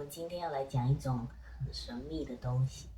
们今天要来讲一种很神秘的东西。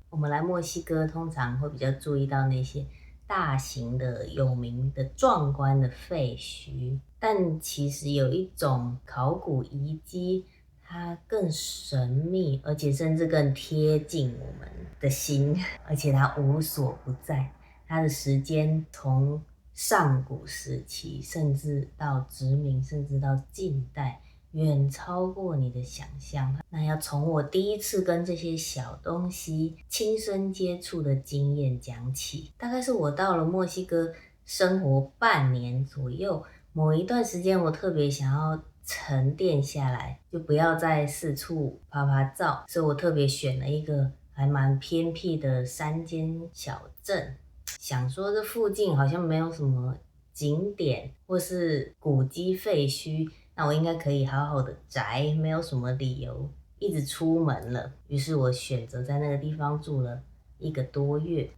我们来墨西哥通常会比较注意到那些大型的、有名的、壮观的废墟，但其实有一种考古遗迹，它更神秘，而且甚至更贴近我们的心，而且它无所不在。它的时间从上古时期，甚至到殖民，甚至到近代，远超过你的想象。那要从我第一次跟这些小东西亲身接触的经验讲起。大概是我到了墨西哥生活半年左右，某一段时间我特别想要沉淀下来，就不要再四处拍拍照，所以我特别选了一个还蛮偏僻的山间小镇，想说这附近好像没有什么景点或是古迹废墟，那我应该可以好好的宅，没有什么理由一直出门了。于是我选择在那个地方住了1个多月。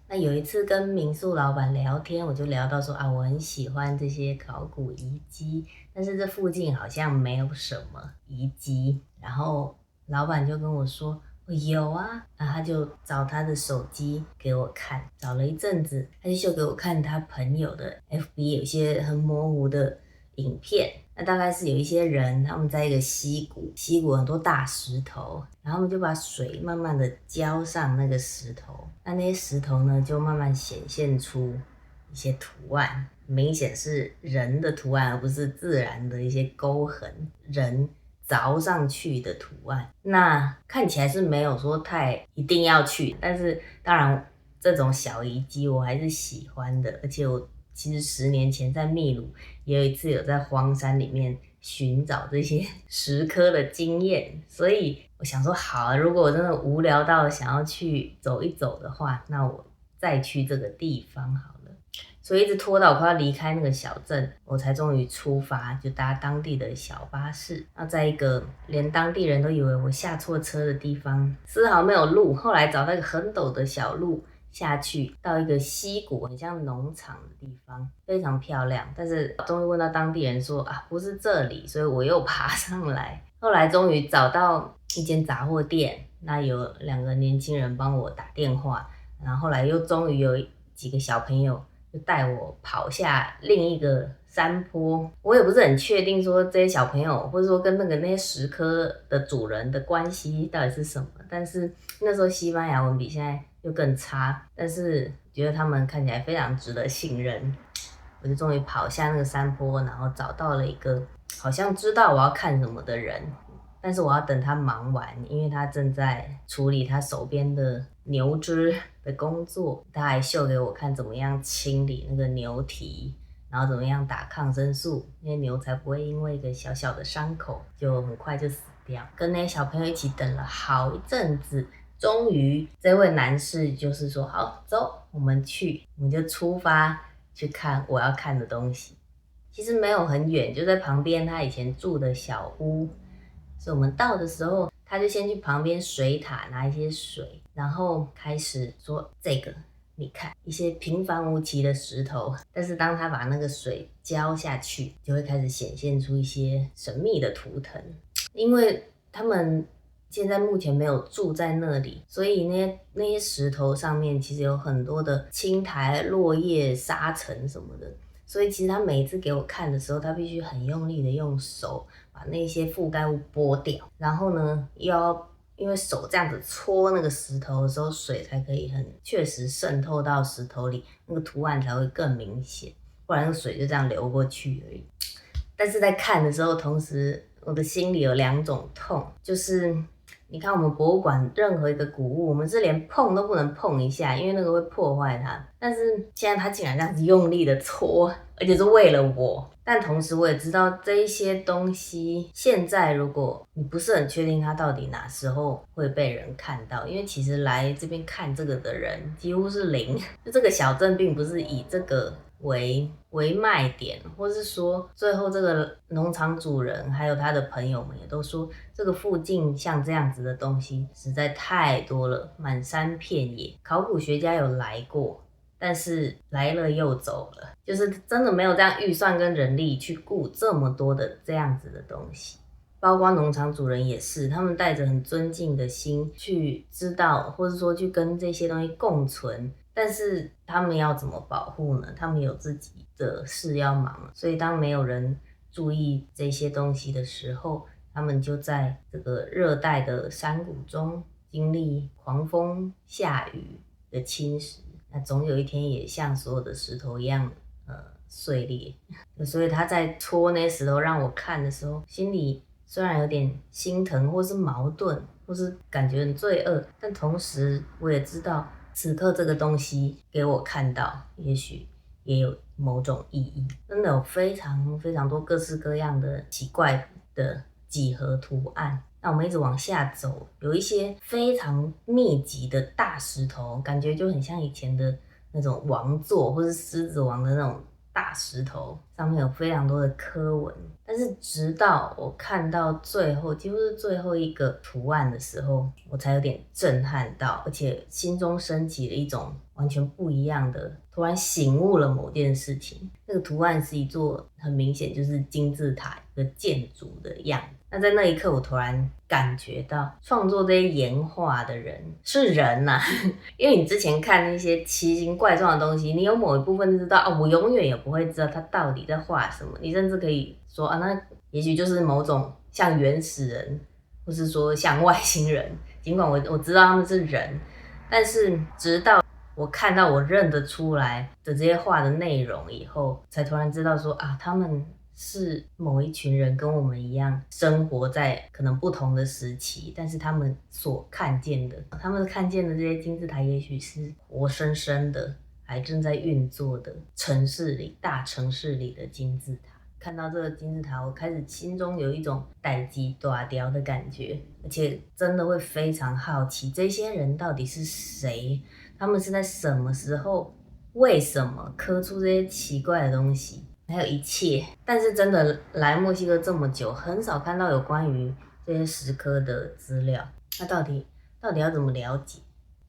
那有一次跟民宿老板聊天，我就聊到说我很喜欢这些考古遗迹，但是这附近好像没有什么遗迹。然后老板就跟我说有啊，那他就找他的手机给我看，找了一阵子，他就秀给我看他朋友的 FB 有一些很模糊的影片。那大概是有一些人他们在一个溪谷很多大石头，然后他们就把水慢慢的浇上那个石头，那些石头呢就慢慢显现出一些图案，明显是人的图案，而不是自然的一些沟痕，人凿上去的图案。那看起来是没有说太一定要去，但是当然这种小遗迹我还是喜欢的。而且我其实10年前在秘鲁也有一次有在荒山里面寻找这些石刻的经验，所以我想说好，如果我真的无聊到想要去走一走的话，那我再去这个地方好了。所以一直拖到我快要离开那个小镇，我才终于出发，就搭当地的小巴士。那在一个连当地人都以为我下错车的地方，丝毫没有路，后来找到一个很陡的小路下去，到一个溪谷，很像农场的地方，非常漂亮。但是终于问到当地人说不是这里，所以我又爬上来。后来终于找到一间杂货店，那有2个年轻人帮我打电话，然后后来又终于有几个小朋友就带我跑下另一个山坡。我也不是很确定说这些小朋友或者说跟那些石刻的主人的关系到底是什么，但是那时候西班牙文比现在又更差，但是觉得他们看起来非常值得信任。我就终于跑下那个山坡，然后找到了一个好像知道我要看什么的人，但是我要等他忙完，因为他正在处理他手边的牛只的工作。他还秀给我看怎么样清理那个牛蹄，然后怎么样打抗生素，那些牛才不会因为一个小小的伤口就很快就死掉。跟那些小朋友一起等了好一阵子，终于这位男士就是说好走，我们就出发去看我要看的东西。其实没有很远，就在旁边他以前住的小屋。所以我们到的时候，他就先去旁边水塔拿一些水，然后开始说这个你看，一些平凡无奇的石头，但是当他把那个水浇下去，就会开始显现出一些神秘的图腾。因为他们现在目前没有住在那里，所以那些石头上面其实有很多的青苔、落叶、沙尘什么的。所以其实他每一次给我看的时候，他必须很用力的用手把那些覆盖物剥掉，然后呢又要因为手这样子搓那个石头的时候，水才可以很确实渗透到石头里，那个图案才会更明显，不然那个水就这样流过去而已。但是在看的时候，同时我的心里有2种痛，就是你看我们博物馆任何一个古物，我们是连碰都不能碰一下，因为那个会破坏它。但是现在他竟然这样子用力的搓，而且是为了我。但同时我也知道这一些东西，现在如果你不是很确定它到底哪时候会被人看到，因为其实来这边看这个的人几乎是0。就这个小镇并不是以这个为卖点，或是说最后这个农场主人还有他的朋友们也都说，这个附近像这样子的东西实在太多了，满山遍野。考古学家有来过，但是来了又走了，就是真的没有这样预算跟人力去顾这么多的这样子的东西。包括农场主人也是，他们带着很尊敬的心去知道，或者说去跟这些东西共存。但是他们要怎么保护呢？他们有自己的事要忙，所以当没有人注意这些东西的时候，他们就在这个热带的山谷中经历狂风下雨的侵蚀，那总有一天也像所有的石头一样碎裂。所以他在戳那些石头让我看的时候，心里虽然有点心疼或是矛盾或是感觉很罪恶，但同时我也知道此刻这个东西给我看到也许也有某种意义。真的有非常非常多各式各样的奇怪的几何图案。那我们一直往下走，有一些非常密集的大石头，感觉就很像以前的那种王座或是狮子王的那种大石头，上面有非常多的刻纹。但是直到我看到最后，几乎是最后一个图案的时候，我才有点震撼到，而且心中升起了一种完全不一样的，突然醒悟了某件事情。那个图案是一座很明显就是金字塔一个建筑的样子。那在那一刻，我突然感觉到创作这些岩画的人是人啊因为你之前看那些奇形怪状的东西，你有某一部分就知道我永远也不会知道他到底在画什么。你甚至可以说那也许就是某种像原始人，或是说像外星人。尽管我知道他们是人，但是直到我看到我认得出来的这些画的内容以后，才突然知道说他们是某一群人跟我们一样生活在可能不同的时期，但是他们所看见的，他们看见的这些金字塔也许是活生生的还正在运作的大城市里的金字塔。看到这个金字塔，我开始心中有一种代志大条的感觉，而且真的会非常好奇这些人到底是谁，他们是在什么时候为什么刻出这些奇怪的东西，还有一切。但是真的来墨西哥这么久，很少看到有关于这些石刻的资料，那到底要怎么了解？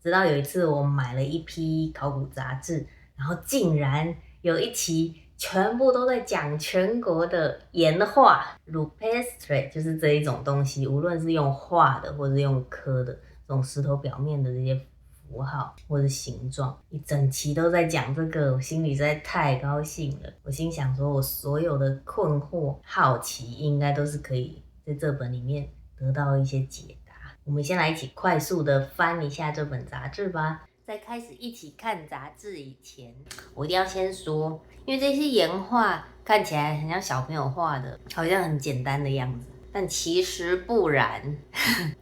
直到有一次我买了一批考古杂志，然后竟然有一期全部都在讲全国的岩画 rupestre， 就是这一种东西，无论是用画的或是用刻的这种石头表面的这些符号或者形状，一整期都在讲这个，我心里实在太高兴了。我心想说，我所有的困惑好奇应该都是可以在这本里面得到一些解答。我们先来一起快速的翻一下这本杂志吧。在开始一起看杂志以前，我一定要先说，因为这些岩画看起来很像小朋友画的，好像很简单的样子，但其实不然。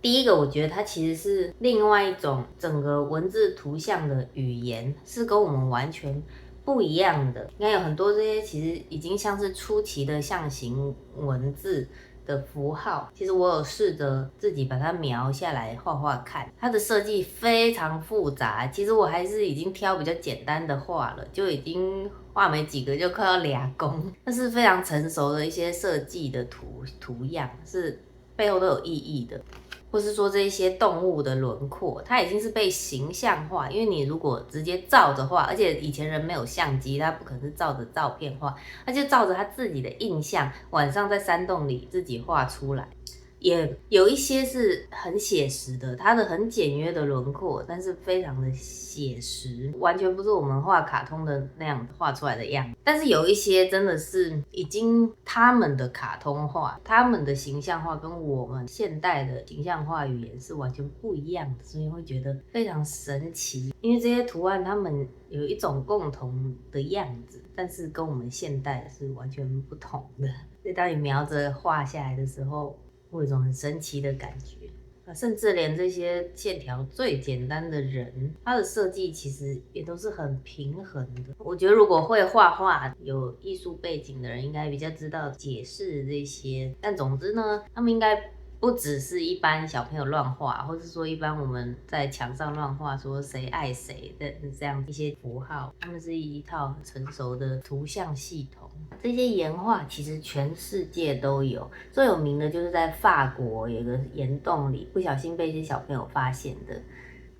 第一个，我觉得它其实是另外一种整个文字图像的语言，是跟我们完全不一样的。应该有很多这些其实已经像是初期的象形文字的符号，其实我有试着自己把它描下来画画看，它的设计非常复杂。其实我还是已经挑比较简单的画了，就已经画没几个就快要俩工。那是非常成熟的一些设计的图样，是背后都有意义的。或是说这些动物的轮廓，它已经是被形象化。因为你如果直接照着画，而且以前人没有相机，他不可能是照着照片画，他就照着他自己的印象，晚上在山洞里自己画出来。也有一些是很写实的，它的很简约的轮廓，但是非常的写实，完全不是我们画卡通的那样画出来的样子。但是有一些真的是已经他们的卡通画，他们的形象化跟我们现代的形象化语言是完全不一样的，所以会觉得非常神奇。因为这些图案他们有一种共同的样子，但是跟我们现代是完全不同的。所以当你描着画下来的时候，会有一种很神奇的感觉。甚至连这些线条最简单的人，他的设计其实也都是很平衡的。我觉得如果会画画、有艺术背景的人，应该比较知道解释这些。但总之呢，他们应该不只是一般小朋友乱画，或是说一般我们在墙上乱画说谁爱谁的这样一些符号，他们是一套很成熟的图像系统。这些岩画其实全世界都有，最有名的就是在法国有个岩洞里不小心被一些小朋友发现的。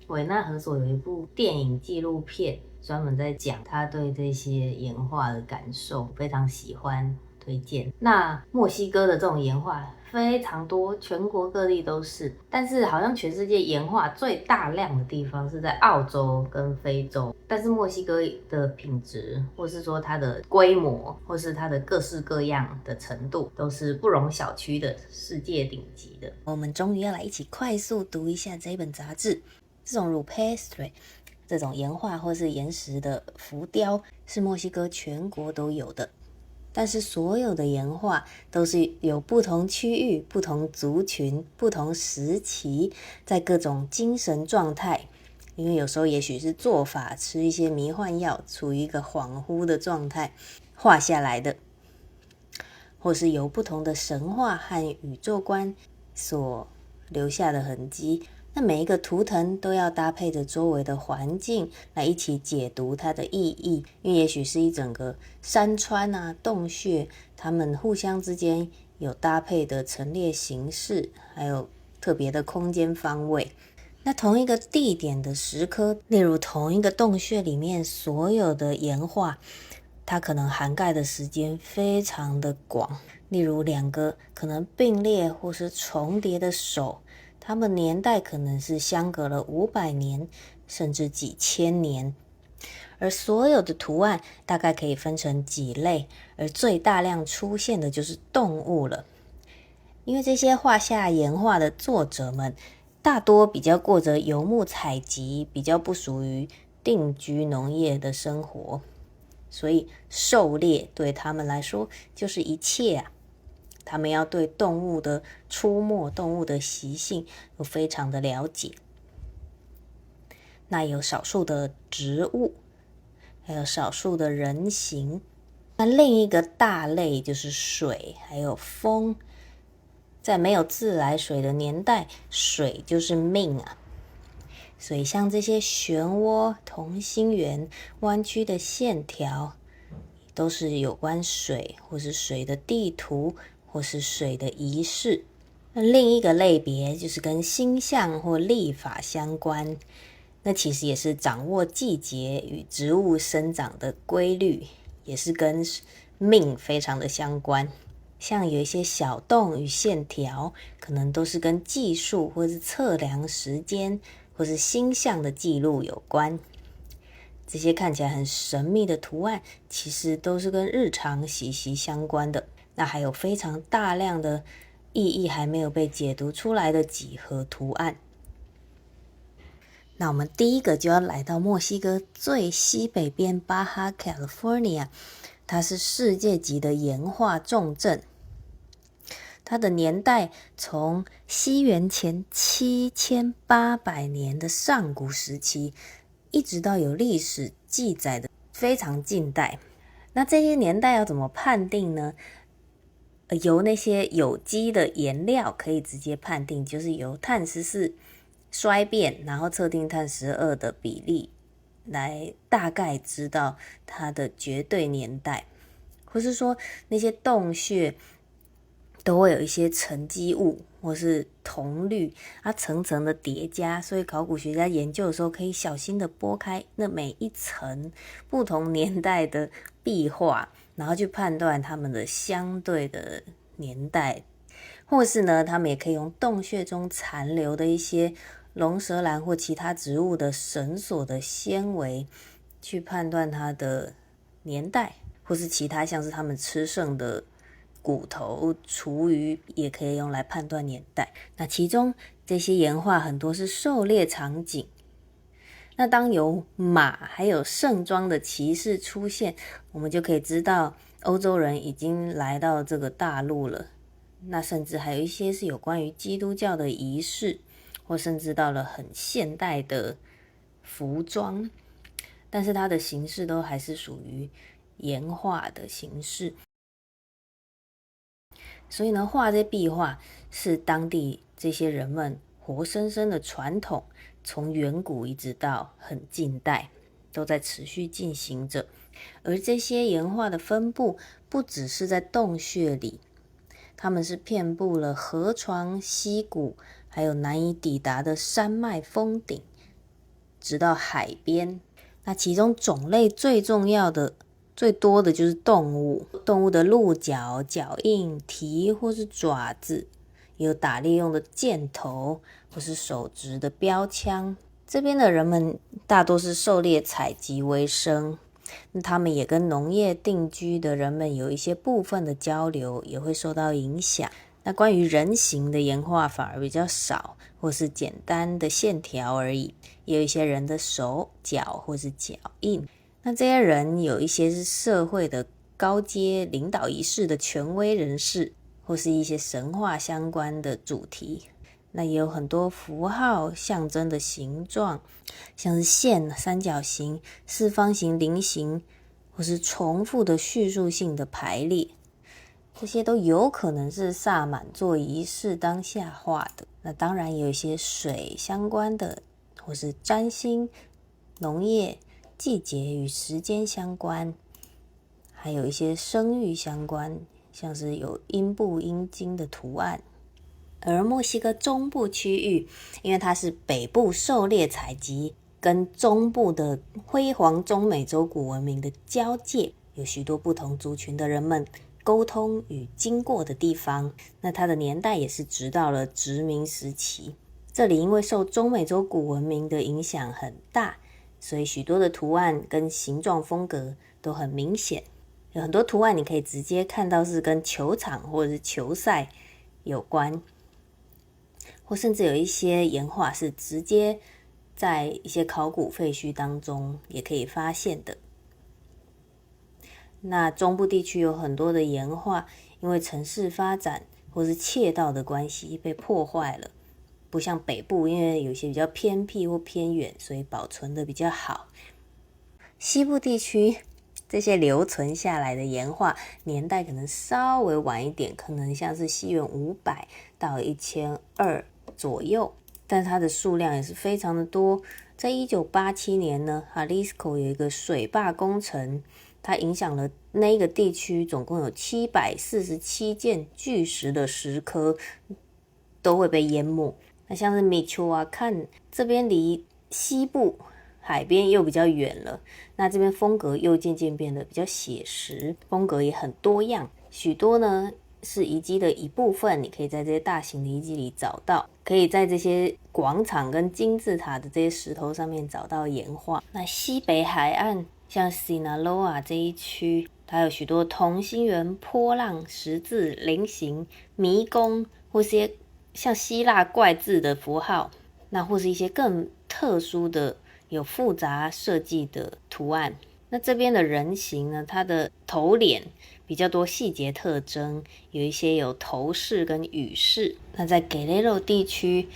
维纳和索有一部电影纪录片，专门在讲他对这些岩画的感受，非常喜欢推荐。那墨西哥的这种岩画非常多，全国各地都是。但是好像全世界岩画最大量的地方是在澳洲跟非洲，但是墨西哥的品质，或是说它的规模，或是它的各式各样的程度，都是不容小觑的世界顶级的。我们终于要来一起快速读一下这本杂志。这种 rupestre 这种岩画或是岩石的浮雕是墨西哥全国都有的，但是所有的岩画都是有不同区域、不同族群、不同时期，在各种精神状态，因为有时候也许是做法吃一些迷幻药，处于一个恍惚的状态画下来的，或是由不同的神话和宇宙观所留下的痕迹。那每一个图腾都要搭配着周围的环境来一起解读它的意义，因为也许是一整个山川啊、洞穴，它们互相之间有搭配的陈列形式，还有特别的空间方位。那同一个地点的石刻，例如同一个洞穴里面所有的岩画，它可能涵盖的时间非常的广，例如两个可能并列或是重叠的手，它们年代可能是相隔了500年，甚至几千年。而所有的图案大概可以分成几类，而最大量出现的就是动物了。因为这些画下岩画的作者们，大多比较过着游牧采集，比较不属于定居农业的生活，所以狩猎对他们来说就是一切啊。他们要对动物的出没、动物的习性都非常的了解。那有少数的植物，还有少数的人形。那另一个大类就是水，还有风。在没有自来水的年代，水就是命啊。所以像这些漩涡、同心圆、弯曲的线条，都是有关水，或是水的地图，或是水的仪式。那另一个类别就是跟星象或历法相关，那其实也是掌握季节与植物生长的规律，也是跟命非常的相关。像有一些小洞与线条，可能都是跟技术或是测量时间或是星象的记录有关。这些看起来很神秘的图案，其实都是跟日常息息相关的。那还有非常大量的意义还没有被解读出来的几何图案。那我们第一个就要来到墨西哥最西北边巴哈 California， 它是世界级的岩画重镇。它的年代从西元前7800年的上古时期，一直到有历史记载的非常近代。那这些年代要怎么判定呢？由那些有机的颜料可以直接判定，就是由碳14衰变，然后测定碳12的比例，来大概知道它的绝对年代。或是说那些洞穴都会有一些沉积物或是铜绿，它层层的叠加，所以考古学家研究的时候可以小心的拨开那每一层不同年代的壁画，然后去判断它们的相对的年代。或是呢，他们也可以用洞穴中残留的一些龙舌兰或其他植物的绳索的纤维去判断它的年代，或是其他像是他们吃剩的骨头、厨余也可以用来判断年代。那其中这些岩画很多是狩猎场景，那当有马还有盛装的骑士出现，我们就可以知道欧洲人已经来到这个大陆了。那甚至还有一些是有关于基督教的仪式，或甚至到了很现代的服装，但是它的形式都还是属于岩画的形式。所以呢，画这壁画是当地这些人们活生生的传统，从远古一直到很近代都在持续进行着。而这些岩画的分布不只是在洞穴里，它们是遍布了河床、溪谷，还有难以抵达的山脉峰顶，直到海边。那其中种类最重要的、最多的就是动物的鹿角、脚印、蹄或是爪子，有打猎用的箭头，或是手执的标枪。这边的人们大多是狩猎采集为生，那他们也跟农业定居的人们有一些部分的交流，也会受到影响。那关于人形的岩画反而比较少，或是简单的线条而已，也有一些人的手脚或是脚印。那这些人有一些是社会的高阶领导仪式的权威人士，或是一些神话相关的主题。那也有很多符号象征的形状，像是线、三角形、四方形、菱形，或是重复的叙述性的排列。这些都有可能是萨满做仪式当下画的。那当然也有一些水相关的，或是占星、农业、季节与时间相关，还有一些生育相关，像是有阴部阴茎的图案。而墨西哥中部区域，因为它是北部狩猎采集跟中部的辉煌中美洲古文明的交界，有许多不同族群的人们沟通与经过的地方。那它的年代也是直到了殖民时期。这里因为受中美洲古文明的影响很大，所以许多的图案跟形状风格都很明显。有很多图案你可以直接看到是跟球场或者是球赛有关，或甚至有一些岩画是直接在一些考古废墟当中也可以发现的。那中部地区有很多的岩画，因为城市发展或是窃盗的关系被破坏了，不像北部，因为有些比较偏僻或偏远，所以保存的比较好。西部地区这些留存下来的岩画年代可能稍微晚一点，可能像是西元500到1200左右，但它的数量也是非常的多。在1987年呢，Jalisco有一个水坝工程，它影响了那个地区，总共有747件巨石的石刻都会被淹没。那像是Michoacán这边离西部海边又比较远了，那这边风格又渐渐变得比较写实，风格也很多样，许多呢是遗迹的一部分，你可以在这些大型的遗迹里找到，可以在这些广场跟金字塔的这些石头上面找到岩画。那西北海岸像 Sinaloa 这一区，它有许多同心圆、波浪、十字、菱形、迷宫，或是些像希腊怪字的符号，那或是一些更特殊的有复杂设计的图案。那这边的人形呢，它的头脸比较多细节特征，有一些有头饰跟羽饰。那在 Guerrero 地区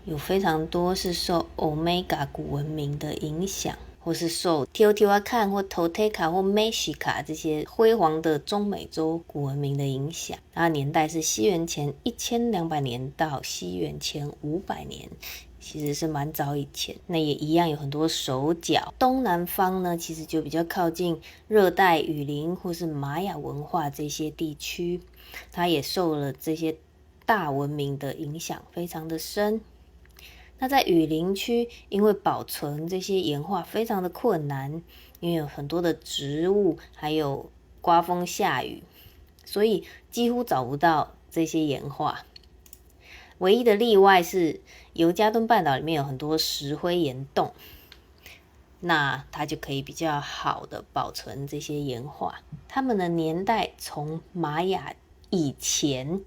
有非常多是受 Omega 古文明的影响，或是受 Teotihuacan 或 Tolteca 或 Mexica 这些辉煌的中美洲古文明的影响。它年代是西元前1200年到西元前500年，其实是蛮早以前。那也一样有很多手脚。东南方呢，其实就比较靠近热带雨林或是玛雅文化这些地区，它也受了这些大文明的影响非常的深。那在雨林区，因为保存这些岩画非常的困难，因为有很多的植物，还有刮风下雨，所以几乎找不到这些岩画。唯一的例外是尤加敦半岛里面有很多石灰岩洞，那它就可以比较好的保存这些岩画。它们的年代从玛雅以前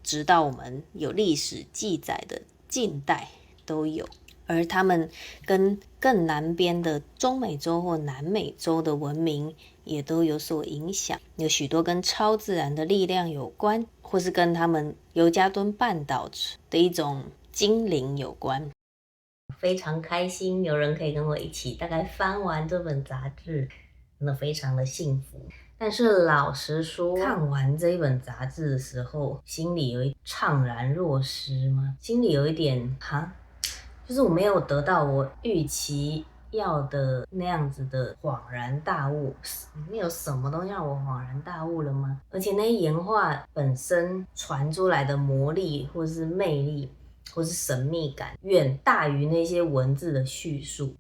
直到我们有历史记载的近代都有，而他们跟更南边的中美洲或南美洲的文明也都有所影响，有许多跟超自然的力量有关，或是跟他们尤加敦半岛的一种精灵有关。非常开心有人可以跟我一起大概翻完这本杂志，真的非常的幸福。但是老实说，看完这一本杂志的时候，心里有一怅然若失吗？心里有一点就是我没有得到我预期要的那样子的恍然大悟。里面有什么东西让我恍然大悟了吗？而且那些岩画本身传出来的魔力或是魅力或是神秘感远大于那些文字的叙述。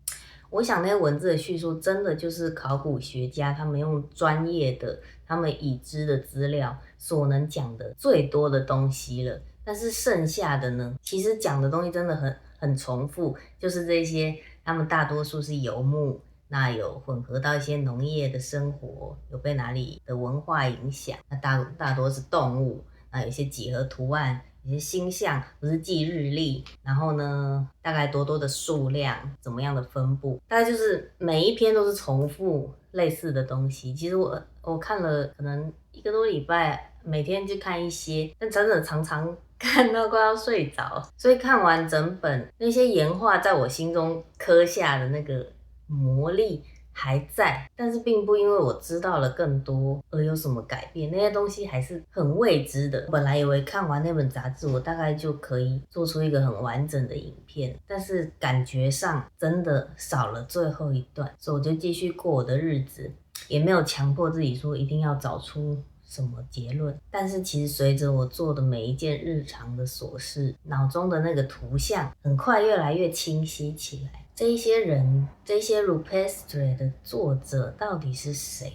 我想那些文字的叙述真的就是考古学家他们用专业的他们已知的资料所能讲的最多的东西了。但是剩下的呢，其实讲的东西真的很重复，就是这些他们大多数是游牧，那有混合到一些农业的生活，有被哪里的文化影响，那大多是动物，那有些几何图案，有些星象，不是记日历，然后呢，大概多的数量，怎么样的分布，大概就是每一篇都是重复类似的东西。其实我看了可能1个多礼拜，每天就看一些，但真的常常看到快要睡着，所以看完整本，那些岩画在我心中刻下的那个魔力还在，但是并不因为我知道了更多而有什么改变，那些东西还是很未知的。本来以为看完那本杂志，我大概就可以做出一个很完整的影片，但是感觉上真的少了最后一段，所以我就继续过我的日子，也没有强迫自己说一定要找出什么结论。但是其实随着我做的每一件日常的琐事，脑中的那个图像很快越来越清晰起来。这一些人，这些 Rupestre 的作者到底是谁？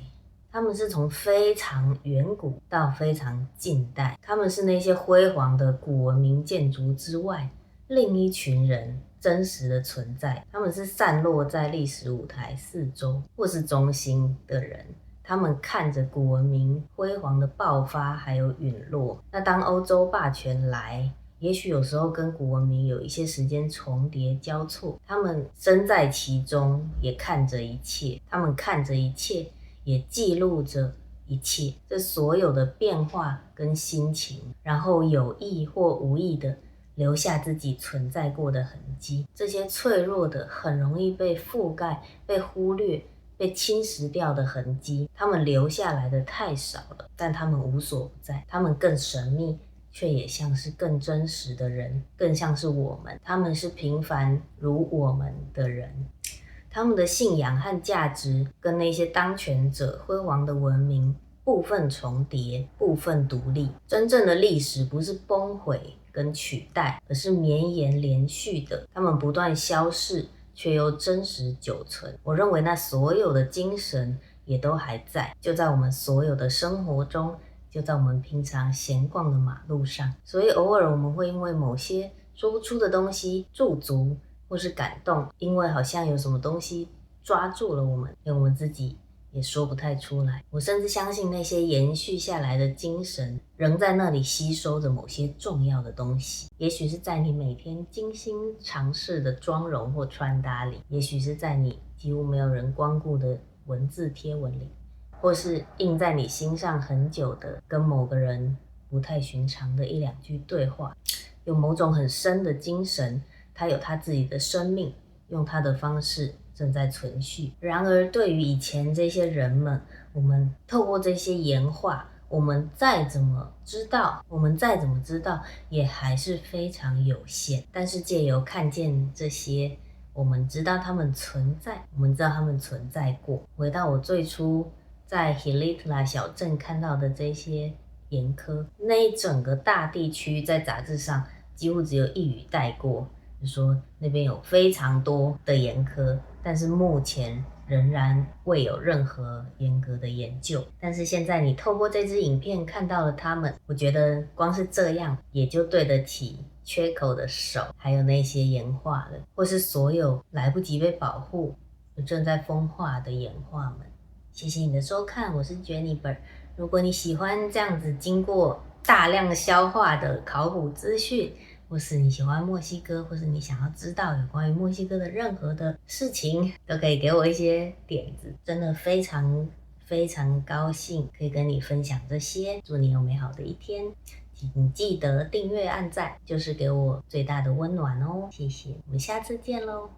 他们是从非常远古到非常近代，他们是那些辉煌的古文明建筑之外另一群人真实的存在，他们是散落在历史舞台四周或是中心的人，他们看着古文明辉煌的爆发还有陨落。那当欧洲霸权来，也许有时候跟古文明有一些时间重叠交错，他们身在其中，也看着一切，他们看着一切，也记录着一切，这所有的变化跟心情，然后有意或无意的留下自己存在过的痕迹。这些脆弱的、很容易被覆盖、被忽略、被侵蚀掉的痕迹，他们留下来的太少了，但他们无所不在，他们更神秘，却也像是更真实的人，更像是我们。他们是平凡如我们的人，他们的信仰和价值跟那些当权者辉煌的文明部分重叠，部分独立。真正的历史不是崩毁跟取代，而是绵延连续的，他们不断消逝，却又真实久存。我认为那所有的精神也都还在，就在我们所有的生活中，就在我们平常闲逛的马路上。所以偶尔我们会因为某些说不出的东西驻足，或是感动，因为好像有什么东西抓住了我们，连我们自己也说不太出来。我甚至相信那些延续下来的精神仍在那里吸收着某些重要的东西，也许是在你每天精心尝试的妆容或穿搭里，也许是在你几乎没有人光顾的文字贴文里，或是印在你心上很久的跟某个人不太寻常的1-2句对话。有某种很深的精神，它有它自己的生命，用它的方式正在存续。然而对于以前这些人们，我们透过这些岩画，我们再怎么知道也还是非常有限。但是借由看见这些，我们知道他们存在，我们知道他们存在过。回到我最初在 Hilitla 小镇看到的这些岩刻，那一整个大地区在杂志上几乎只有一语带过，就说那边有非常多的岩刻，但是目前仍然未有任何严格的研究。但是现在你透过这支影片看到了他们，我觉得光是这样也就对得起缺口的手，还有那些岩画了，或是所有来不及被保护正在风化的岩画们。谢谢你的收看，我是 Jennifer。如果你喜欢这样子经过大量消化的考古资讯，或是你喜欢墨西哥，或是你想要知道有关于墨西哥的任何的事情，都可以给我一些点子。真的非常非常高兴可以跟你分享这些。祝你有美好的一天，请记得订阅按赞，就是给我最大的温暖哦。谢谢，我们下次见咯。